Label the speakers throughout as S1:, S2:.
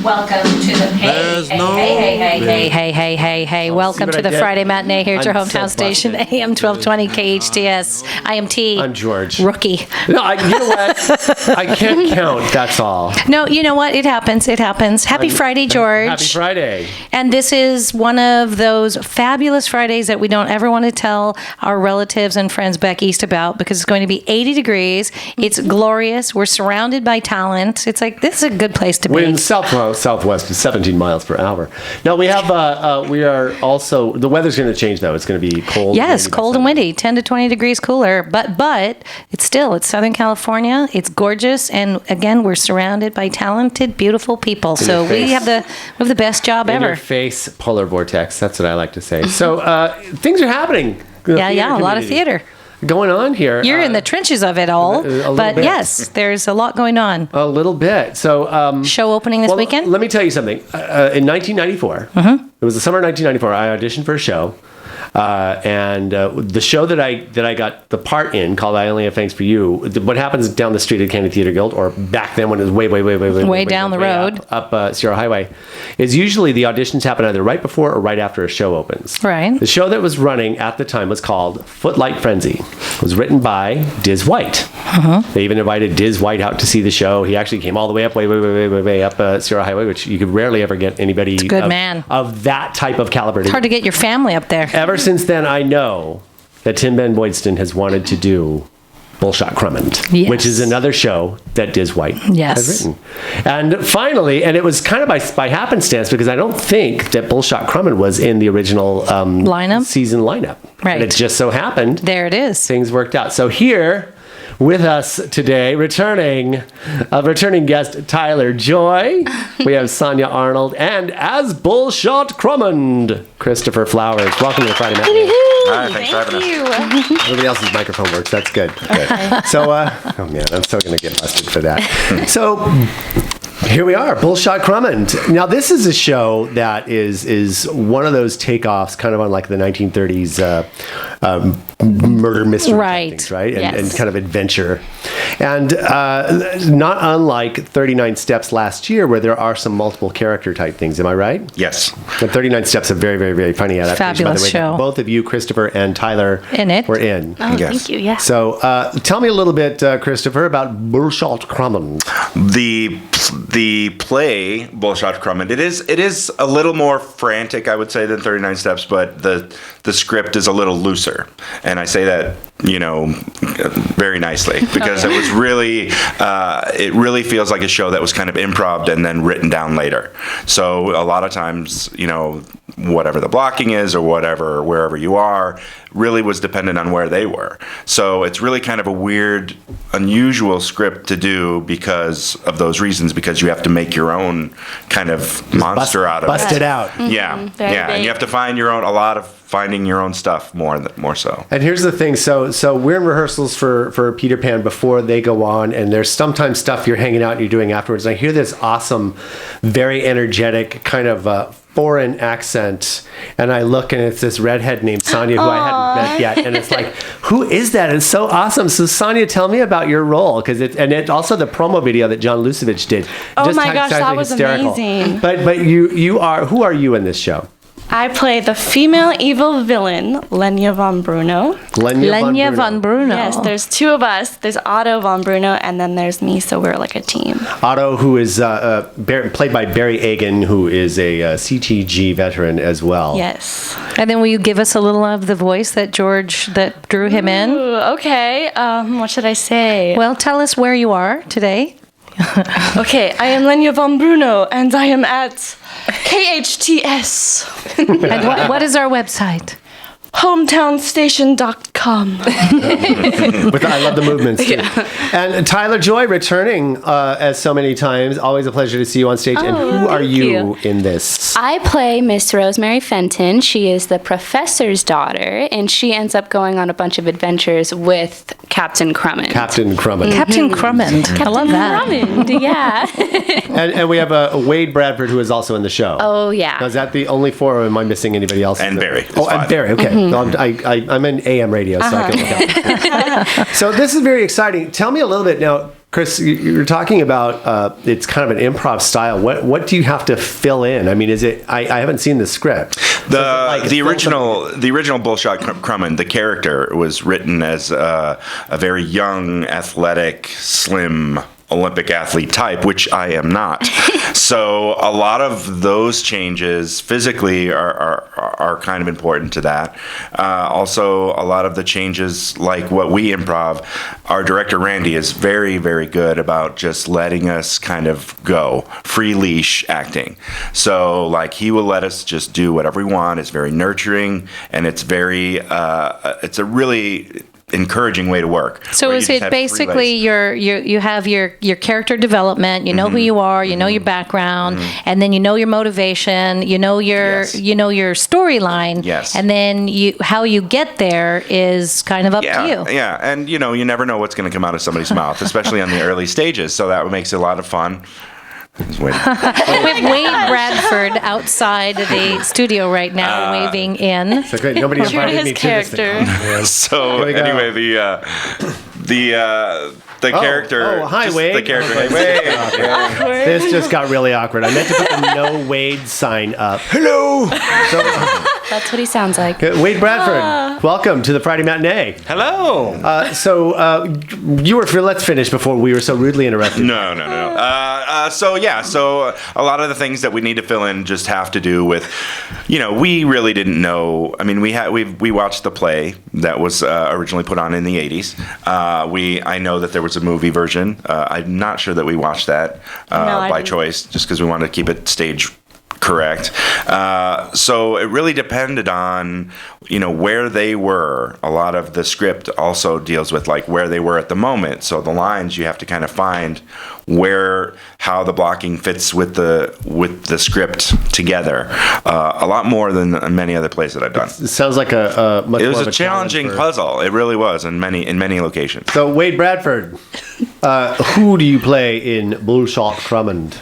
S1: Welcome to the hey. Welcome to the Friday Matinee here at your hometown station, AM 1220 KHTS. I am T.
S2: I'm George.
S1: Rookie.
S2: No, you know what? I can't count, that's all.
S1: No, you know what? It happens. Happy Friday, George.
S2: Happy Friday.
S1: And this is one of those fabulous Fridays that we don't ever want to tell our relatives and friends back east about, because it's going to be 80 degrees. It's glorious. We're surrounded by talent. It's like, this is a good place to be.
S2: Wind southwest is 17 miles per hour. Now we are also, the weather's going to change though. It's going to be cold.
S1: Yes, cold and windy, 10 to 20 degrees cooler. But it's Southern California. It's gorgeous. And again, we're surrounded by talented, beautiful people. So we have the best job ever.
S2: In your face, polar vortex. That's what I like to say. So things are happening.
S1: Yeah, a lot of theater
S2: going on here.
S1: You're in the trenches of it all, but bit. Yes, there's a lot going on.
S2: A little bit. So
S1: show opening this weekend?
S2: Let me tell you something. In 1994, it was the summer of 1994, I auditioned for a show. And the show that I got the part in, called I Only Have Thanks for You, what happens down the street at Candy Theater Guild, or back then when it was way
S1: down the road
S2: up Sierra Highway, is usually the auditions happen either right before or right after a show opens.
S1: Right.
S2: The show that was running at the time was called Footlight Frenzy. It was written by Diz White. They even invited Diz White out to see the show. He actually came all the way up, way up Sierra Highway, which you could rarely ever get anybody of that type of caliber.
S1: It's hard to get your family up there.
S2: Ever since then, I know that Tim Ben Boydston has wanted to do Bullshot Crummond, which is another show that Diz White has written. And finally, and it was kind of by happenstance, because I don't think that Bullshot Crummond was in the original season lineup.
S1: Right.
S2: And it just so happened.
S1: There it is.
S2: Things worked out. So here with us today, returning guest Tyler Joy. We have Sonia Arnold, and as Bullshot Crummond, Christopher Flowers. Welcome to the Friday Matinee.
S3: Hi, thanks for having us.
S2: Everybody else's microphone works. That's good. So, oh man, I'm still going to get busted for that. So, here we are, Bullshot Crummond. Now, this is a show that is one of those takeoffs, kind of on like the 1930s murder mystery things, right? And kind of adventure. And not unlike 39 Steps last year, where there are some multiple character type things. Am I right?
S3: Yes.
S2: And 39 Steps, a very, very, very funny adaptation.
S1: Fabulous
S2: by the way,
S1: show.
S2: Both of you, Christopher and Tyler, were in.
S4: Oh, yes. Thank you. Yeah.
S2: So, tell me a little bit, Christopher, about Bullshot Crummond.
S3: The play Bullshot Crummond, it is a little more frantic, I would say, than 39 Steps, but the script is a little looser, and I say that very nicely, because it was really it really feels like a show that was kind of improv and then written down later. So a lot of times, whatever the blocking is or whatever, wherever you are, really was dependent on where they were. So it's really kind of a weird, unusual script to do because of those reasons, because you have to make your own kind of monster out of it.
S2: Bust it out.
S3: Yeah. And you have to find finding your own stuff more so.
S2: And here's the thing. So we're in rehearsals for Peter Pan before they go on, and there's sometimes stuff you're hanging out and you're doing afterwards. And I hear this awesome, very energetic kind of foreign accent, and I look, and it's this redhead named Sonia, who I hadn't met yet, and it's like, who is that? It's so awesome. So Sonia, tell me about your role, because it's also the promo video that John Lucevich did.
S4: Oh my gosh, that was amazing.
S2: But who are you in this show?
S4: I play the female evil villain, Lenya von Bruno.
S1: Lenya von Bruno.
S4: Yes, there's two of us. There's Otto von Bruno, and then there's me, so we're like a team.
S2: Otto, who is played by Barry Egan, who is a CTG veteran as well.
S4: Yes.
S1: And then will you give us a little of the voice that drew him in?
S4: Okay. What should I say?
S1: Well, tell us where you are today.
S4: Okay, I am Lenya von Bruno, and I am at KHTS.
S1: And what is our website?
S4: Hometownstation.com.
S2: I love the movements too. Yeah. And Tyler Joy returning as so many times. Always a pleasure to see you on stage. And who are you in this?
S5: I play Miss Rosemary Fenton. She is the professor's daughter, and she ends up going on a bunch of adventures with Captain Crummond.
S2: Captain Crummond.
S1: Captain Crummond. I love that.
S5: Crummond, yeah.
S2: and we have Wade Bradford, who is also in the show.
S5: Oh, yeah.
S2: Now, is that the only four, or am I missing anybody else?
S3: And Barry.
S2: And Barry, okay. Mm-hmm. No, I'm in AM radio, so I can look out. So this is very exciting. Tell me a little bit now. Chris, you're talking about it's kind of an improv style. What do you have to fill in? I mean, is it? I haven't seen the script.
S3: The original Bullshot Crumman, the character was written as a very young, athletic, slim Olympic athlete type, which I am not. So a lot of those changes physically are kind of important to that. Also, a lot of the changes, like what we improv, our director Randy is very, very good about just letting us kind of go, free leash acting. So like he will let us just do whatever we want. It's very nurturing, and it's very it's a really encouraging way to work.
S1: So is it basically you have your character development, you know who you are, you know your background, and then you know your motivation, you know your storyline, and then how you get there is kind of up to you.
S3: Yeah, and you never know what's going to come out of somebody's mouth, especially on the early stages, so that makes it a lot of fun.
S1: We have Wade Bradford outside the studio right now, waving in.
S2: So great. Nobody invited me to this thing.
S3: So anyway, the character.
S2: Oh, hi, Wade.
S3: The character. Hey, Wade.
S2: This just got really awkward. I meant to put the No Wade sign up. Hello.
S5: That's what he sounds like.
S2: Wade Bradford, welcome to the Friday Matinee.
S6: Hello.
S2: Let's finish before we were so rudely interrupted.
S3: No. So a lot of the things that we need to fill in just have to do with, we really didn't know. I mean, we watched the play that was originally put on in the 80s. I know that there was a movie version. I'm not sure that we watched that by choice, just because we wanted to keep it stage correct. So it really depended on, where they were. A lot of the script also deals with like where they were at the moment. So the lines you have to kind of find how the blocking fits with the script together. A lot more than many other plays that I've done.
S2: It sounds like it
S3: was a challenging puzzle. It really was in many locations.
S2: So Wade Bradford, who do you play in Bullshot Crumman?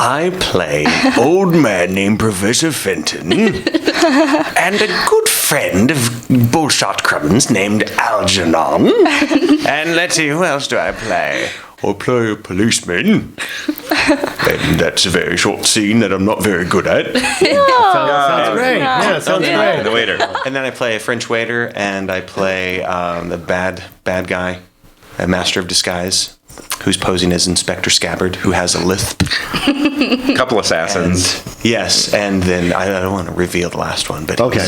S6: I play an old man named Professor Fenton and a good friend of Bullshot Crumman's named Algernon. And let's see, who else do I play? I play a policeman. And that's a very short scene that I'm not very good at.
S2: Sounds great. Yeah, sounds great.
S3: The waiter.
S6: And then I play a French waiter, and I play the bad guy, a master of disguise, who's posing as Inspector Scabbard, who has a lisp.
S3: A couple assassins.
S6: And then I don't want to reveal the last one, but
S2: okay.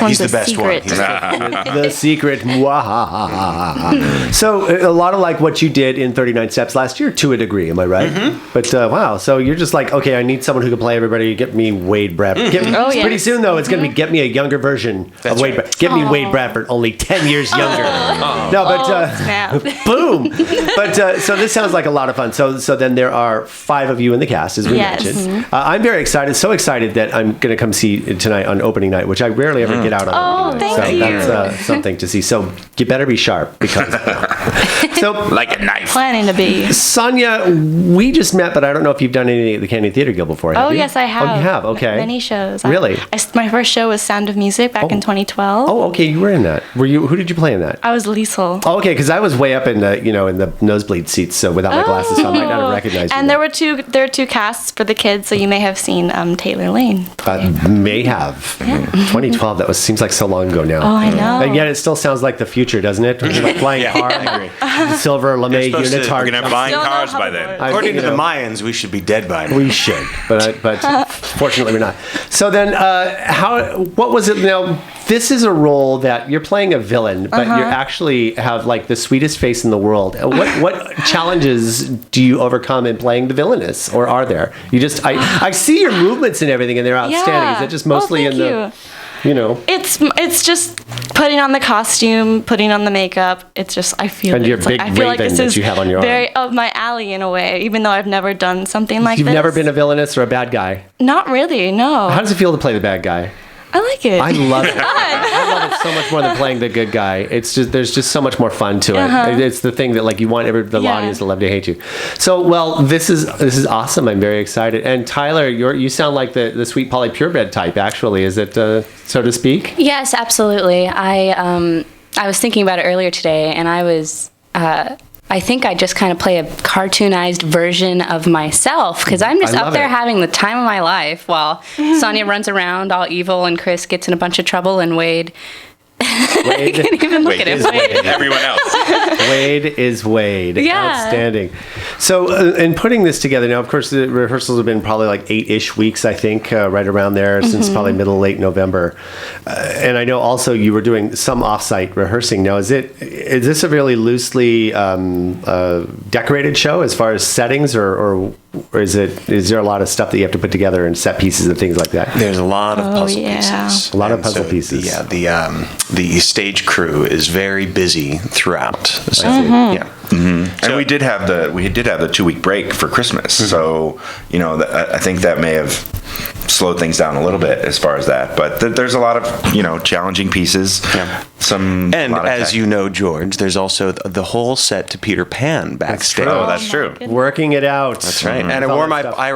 S6: he's the best one.
S2: The secret. So a lot of like what you did in 39 Steps last year, to a degree, am I right? Mm-hmm. But wow, so you're just like, okay, I need someone who can play everybody. Get me Wade Bradford. Pretty soon though, it's going to be get me a younger version of Wade. Get me Wade Bradford, only 10 years younger. No, but boom. But so this sounds like a lot of fun. So then there are 5 of you in the cast, as we mentioned. I'm very excited. So excited that I'm going to come see it tonight on opening night, which I rarely ever get out on.
S4: Thank you.
S2: That's something to see. So you better be sharp because
S3: like a knife.
S4: Planning to be.
S2: Sonia, we just met, but I don't know if you've done anything at the Canadian Theatre Guild before. Have you?
S4: Yes, I have.
S2: Oh, you have. Okay.
S4: Many shows.
S2: Really?
S4: My first show was Sound of Music back in 2012.
S2: Oh, okay. You were in that. Were you? Who did you play in that?
S4: I was Liesel.
S2: Oh, okay. Because I was way up in the in the nosebleed seats, so without my glasses, so I might not have recognized you.
S4: And there were two casts for the kids, so you may have seen Taylor Lane.
S2: May have. Yeah. 2012. Seems like so long ago now.
S4: Oh, I know.
S2: And yet it still sounds like the future, doesn't it? Like flying car, the silver LeMay unitard.
S3: We're gonna have flying cars by then.
S6: According to the Mayans, we should be dead by now.
S2: We should, but fortunately we're not. So then, what was it? Now, this is a role that you're playing a villain, but you actually have like the sweetest face in the world. What challenges do you overcome in playing the villainess, or are there? I see your movements and everything, and they're outstanding.
S4: Yeah.
S2: Is it just mostly in the,
S4: It's just putting on the costume, putting on the makeup. It's just I feel like this is
S2: you have on your
S4: very up my alley in a way, even though I've never done something like this.
S2: You've never been a villainess or a bad guy?
S4: Not really, no.
S2: How does it feel to play the bad guy?
S4: I like it.
S2: I love it. I love it so much more than playing the good guy. It's just there's just so much more fun to it. It's the thing that like you want the audience to love to hate you. So this is awesome. I'm very excited. And Tyler, you sound like the sweet Polly purebred type. Actually, is it so to speak?
S5: Yes, absolutely. I was thinking about it earlier today, and I was I think I just kind of play a cartoonized version of myself because I'm just up there having the time of my life while Sonia runs around all evil and Chris gets in a bunch of trouble and Wade. I can't even look at him.
S3: Everyone else.
S2: Wade is Wade.
S5: Yeah.
S2: Outstanding. So, in putting this together, now, of course, the rehearsals have been probably like 8-ish weeks, I think, right around there, since probably late November. And I know also you were doing some off-site rehearsing. Now, is this a really loosely decorated show as far as settings, or is there a lot of stuff that you have to put together and set pieces and things like that?
S6: There's a lot of puzzle pieces.
S2: A lot of puzzle pieces.
S6: The stage crew is very busy throughout. So, yeah.
S3: Mm-hmm. And we did have the 2-week break for Christmas, so I think that may have slowed things down a little bit as far as that. But there's a lot of challenging pieces. Yeah.
S6: As you know, George, there's also the whole set to Peter Pan backstage.
S3: Oh, that's true.
S2: Working it out.
S6: That's right. And I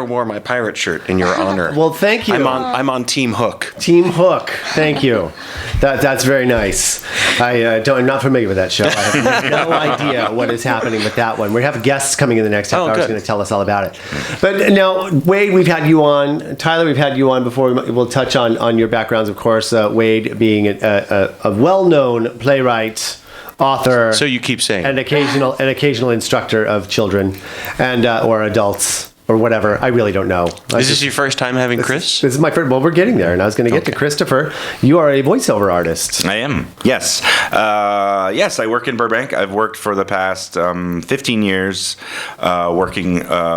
S6: wore my pirate shirt in your honor.
S2: Well, thank you.
S6: I'm on Team Hook.
S2: Team Hook. Thank you. That's very nice. I'm not familiar with that show. I have no idea what is happening with that one. We have guests coming in the next half hour who's going to tell us all about it. But now, Wade, we've had you on. Tyler, we've had you on before. We'll touch on your backgrounds, of course. Wade being a well-known playwright, author.
S6: So you keep saying.
S2: An occasional instructor of children and or adults. Or whatever. I really don't know.
S6: Is this your first time having Chris?
S2: This is my first. Well, we're getting there, and I was going to get to Christopher. You are a voiceover artist.
S3: I am. Yes. Yes, I work in Burbank. I've worked for the past 15 years working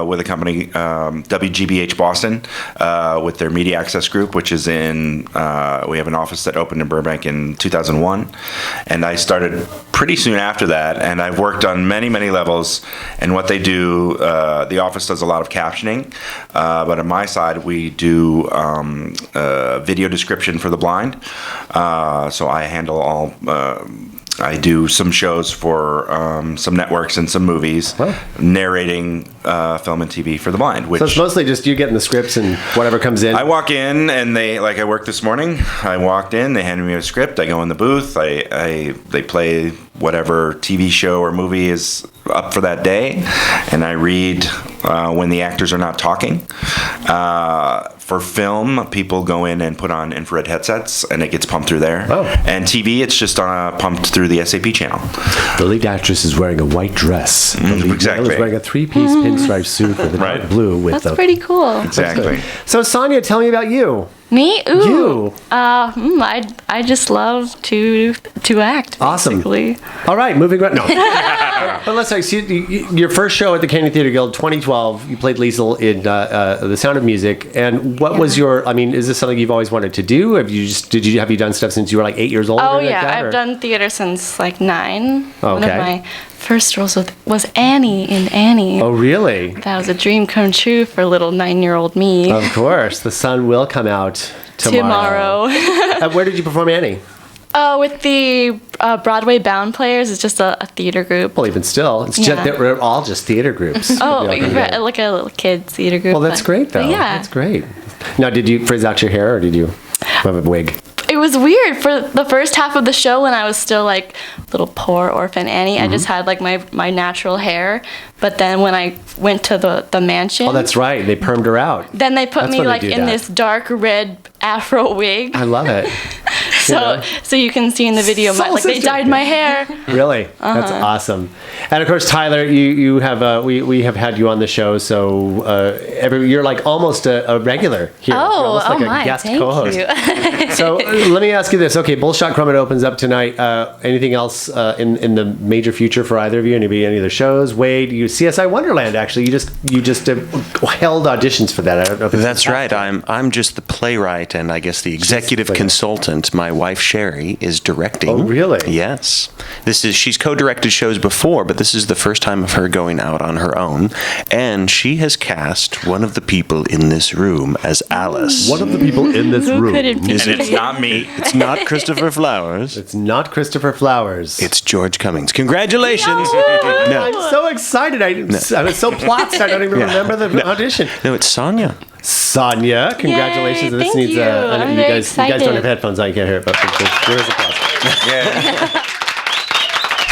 S3: with a company, WGBH Boston, with their media access group, which is in, we have an office that opened in Burbank in 2001. And I started pretty soon after that, and I've worked on many, many levels. And what they do, the office does a lot of captioning, but on my side we do video description for the blind. So I handle all. I do some shows for some networks and some movies, narrating film and TV for the blind.
S2: So it's mostly just you getting the scripts and whatever comes in.
S3: I walk in and I worked this morning. I walked in, they handed me a script. I go in the booth. They play whatever TV show or movie is up for that day, and I read when the actors are not talking. For film, people go in and put on infrared headsets, and it gets pumped through there. Oh. And TV, it's just pumped through the SAP channel.
S2: The lead actress is wearing a white dress. The lead
S3: exactly.
S2: is wearing a 3-piece pinstripe suit with a dark blue.
S4: That's pretty cool.
S3: Exactly.
S2: So, Sonia, tell me about you.
S4: Me? Ooh.
S2: You.
S4: I just love to act.
S2: Awesome.
S4: Basically.
S2: All right, moving on. No. But let's say your first show at the Canadian Theatre Guild, 2012. You played Liesl in The Sound of Music. And what was your? I mean, is this something you've always wanted to do? Have you done stuff since you were 8 years old?
S4: Oh yeah, I've done theater since 9.
S2: Okay.
S4: One of my first roles was Annie in Annie.
S2: Oh really?
S4: That was a dream come true for little 9-year-old me.
S2: Of course, the sun will come out tomorrow. Where did you perform Annie?
S4: With the Broadway Bound Players. It's just a theater group.
S2: Well, even still, it's just that we're all just theater groups.
S4: Like a little kids theater group.
S2: Well, that's great though.
S4: Yeah,
S2: that's great. Now, did you frizz out your hair or did you have a wig?
S4: It was weird for the first half of the show when I was still little poor orphan Annie. I just had my natural hair, but then when I went to the mansion.
S2: Oh, that's right. They permed her out.
S4: Then they put me in this dark red afro wig.
S2: I love it.
S4: So you can see in the video, they dyed my hair.
S2: Really? That's awesome. And of course, Tyler, you have we have had you on the show, so you're almost a regular here.
S5: Oh,
S2: you're almost
S5: a
S2: guest
S5: thank
S2: co-host.
S5: you.
S2: So let me ask you this. Okay, Bullshot Crummet opens up tonight. Anything else in the major future for either of you? Any other shows? Wade, you CSI Wonderland. Actually, you just held auditions for that. I don't know if
S6: that's right. I'm just the playwright and I guess the executive consultant. My wife Sherry is directing.
S2: Oh, really?
S6: Yes. She's co-directed shows before, but this is the first time of her going out on her own, and she has cast one of the people in this room as Alice.
S2: One of the people in this room.
S4: Could it be?
S3: And it's not me.
S6: It's not Christopher Flowers.
S2: It's not Christopher Flowers.
S6: It's George Cummings. Congratulations.
S2: No. I'm so excited. I was so plotzed I don't even remember the audition.
S6: No, it's Sonia.
S2: Sonia, congratulations.
S4: Yay,
S2: This
S4: thank
S2: needs
S4: you.
S2: I know
S4: I'm
S2: you
S4: very
S2: guys don't
S4: excited.
S2: have headphones on, you can't hear it, but there is applause.
S3: Yeah.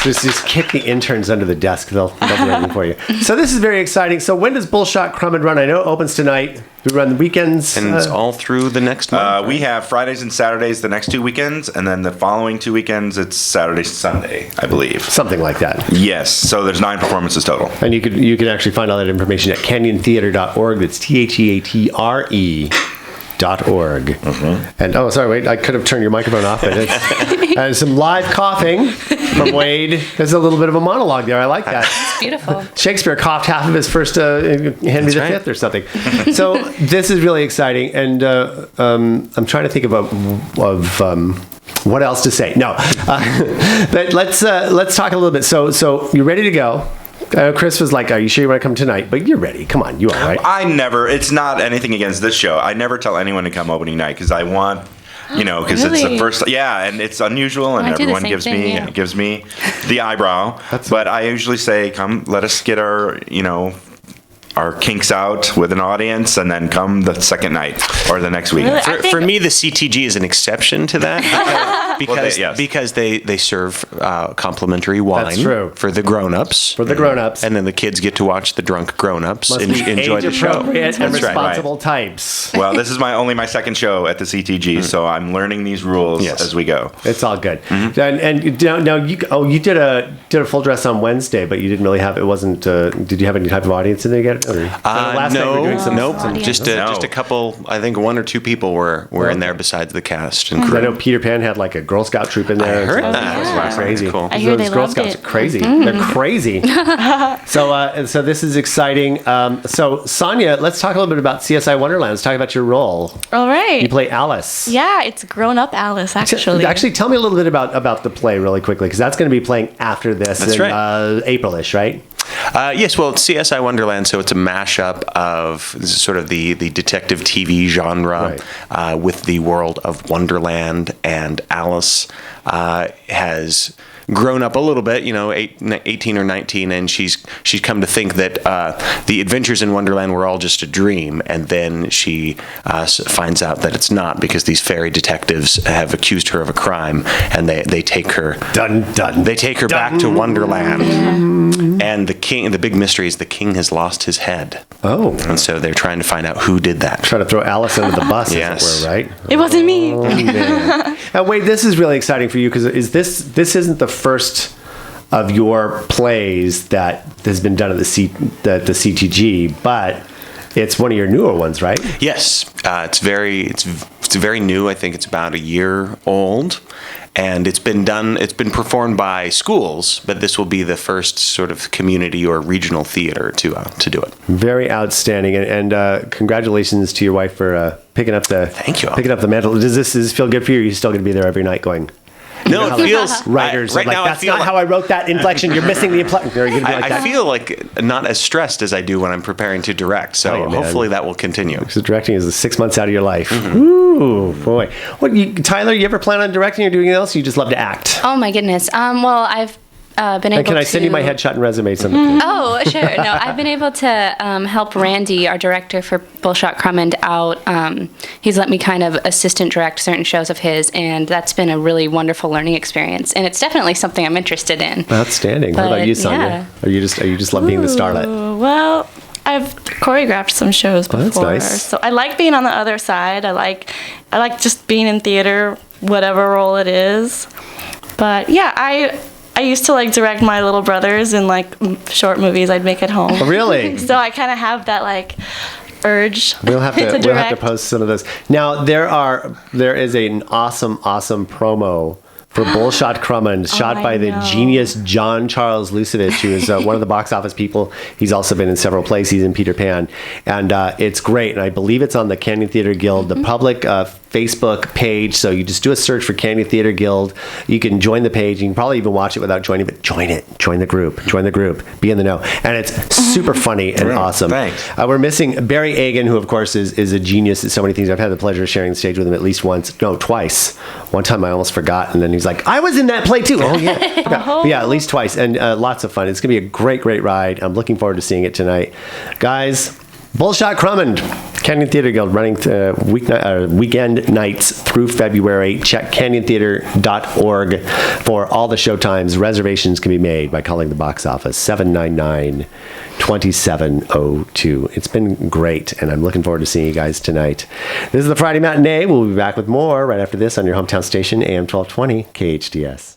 S2: Just kick the interns under the desk. They'll be waiting for you. So this is very exciting. So when does Bullshot Crumb and run? I know it opens tonight. We run the weekends.
S6: And it's all through the next month.
S3: We have Fridays and Saturdays the next 2 weekends, and then the following 2 weekends it's Saturday, Sunday, I believe.
S2: Something like that.
S3: Yes. So there's 9 performances total.
S2: And you can actually find all that information at canyontheater.org. That's theatre.org. And wait, I could have turned your microphone off. But it's some live coughing from Wade. There's a little bit of a monologue there. I like that.
S5: It's beautiful.
S2: Shakespeare coughed half of his first Henry V
S6: right.
S2: or something. So this is really exciting, and I'm trying to think of what else to say. No, but let's talk a little bit. So you're ready to go. Chris was like, "Are you sure you want to come tonight?" But you're ready. Come on, you all right?
S3: It's not anything against this show. I never tell anyone to come opening night because I want, because it's the
S5: Really?
S3: first, and it's unusual, and
S5: I do the
S3: everyone
S5: same
S3: gives
S5: thing,
S3: me
S5: yeah.
S3: gives me the eyebrow. But I usually say, "Come, let us get our kinks out with an audience, and then come the second night or the next week."
S4: Really? I think-
S6: For me, the CTG is an exception to that because
S3: yes.
S6: because they serve complimentary wine
S2: That's true.
S6: for the grown-ups.
S2: For the grown-ups.
S6: And then the kids get to watch the drunk grown-ups
S2: Must
S6: and
S2: be
S6: enjoy the show.
S2: age-appropriate and
S3: That's right.
S2: responsible types.
S3: Well, this is only my second show at the CTG, so I'm learning these rules
S6: Yes.
S3: as we go.
S2: It's all good. And now you did a full dress on Wednesday, but you didn't really have. It wasn't. Did you have any type of audience in there yet? Or, last night we were doing some.
S6: nope.
S5: some-
S6: Just a couple. I think 1 or 2 people were in there besides the cast and
S2: I
S6: crew.
S2: know Peter Pan had like a Girl Scout troop in there.
S6: I heard
S2: So
S6: that.
S2: it was
S6: Yeah.
S2: crazy.
S6: Cool.
S4: I hear
S2: Those
S4: they
S2: Girl
S4: loved
S2: Scouts
S4: it.
S2: are crazy. They're crazy. So this is exciting. So Sonia, let's talk a little bit about CSI Wonderland. Let's talk about your role.
S4: All right.
S2: You play Alice.
S4: Yeah, it's grown up Alice actually.
S2: Actually, tell me a little bit about the play really quickly, because that's going to be playing after this
S6: That's
S2: in
S6: right.
S2: April-ish, right?
S6: Yes, well, it's CSI Wonderland, so it's a mashup of sort of the detective TV genre with the world of Wonderland, and Alice has grown up a little bit, 18 or 19, and she's come to think that the adventures in Wonderland were all just a dream, and then she finds out that it's not, because these fairy detectives have accused her of a crime, and they take her they take her back to Wonderland. And the big mystery is the king has lost his head.
S2: Oh.
S6: And so they're trying to find out who did that.
S2: Try to throw Alice under the bus,
S6: Yes.
S2: as it were, right?
S4: It wasn't me.
S2: Oh, man. Wait, this is really exciting for you, because this isn't the first of your plays that has been done at the CTG, but it's one of your newer ones, right?
S6: Yes, it's very new. I think it's about a year old, and it's been performed by schools, but this will be the first sort of community or regional theater to do it.
S2: Very outstanding, and congratulations to your wife for picking up the
S6: Thank you.
S2: picking up the mantle. Does this feel good for you? Or are you still going to be there every night going?
S6: No, it feels
S2: Writers
S6: right
S2: like,
S6: now.
S2: that's
S6: I feel
S2: not how I wrote that inflection. You're missing the inflection. You're gonna be like
S6: I
S2: that.
S6: feel like not as stressed as I do when I'm preparing to direct. So
S2: Oh, yeah, man.
S6: hopefully that will continue.
S2: So directing is 6 months out of your life. Ooh, boy. Tyler, you ever plan on directing or doing anything else? Or you just love to act?
S5: Oh my goodness. Well, I've been able
S2: And can I
S5: to.
S2: send you my headshot and resume sometime?
S5: Oh, sure. No, I've been able to help Randy, our director for Bullshot Crummond, out. He's let me kind of assistant direct certain shows of his, and that's been a really wonderful learning experience. And it's definitely something I'm interested in.
S2: Outstanding. What about
S5: But,
S2: you, Sonia?
S5: yeah.
S2: Are you just love being the starlet?
S4: Ooh, well, I've choreographed some shows before,
S2: that's nice.
S4: so I like being on the other side. I like just being in theater, whatever role it is. But yeah, I used to like direct my little brothers in like short movies I'd make at home.
S2: Oh, really?
S4: So I kind of have that like urge.
S2: We'll have to
S4: direct.
S2: we'll have to post some of those. Now there is an awesome promo for Bullshot Crummond, shot
S4: I
S2: by the
S4: know.
S2: genius John Charles Lucevich, who is one of the box office people. He's also been in several plays. He's in Peter Pan, and it's great. And I believe it's on the Canyon Theater Guild, the public Facebook page. So you just do a search for Canyon Theater Guild. You can join the page. You can probably even watch it without joining, but join it. Join the group. Be in the know. And it's super funny and awesome.
S3: Thanks.
S2: We're missing Barry Agan, who of course is a genius at so many things. I've had the pleasure of sharing the stage with him at least twice. One time I almost forgot, and then he's like, "I was in that play too." Oh yeah, But yeah, at least twice, and lots of fun. It's gonna be a great ride. I'm looking forward to seeing it tonight, guys. Bullshot Crummond, Canyon Theater Guild, running weekend nights through February. Check canyontheater.org for all the showtimes. Reservations can be made by calling the box office 799-2702. It's been great, and I'm looking forward to seeing you guys tonight. This is the Friday Matinee. We'll be back with more right after this on your hometown station, AM 1220 KHTS.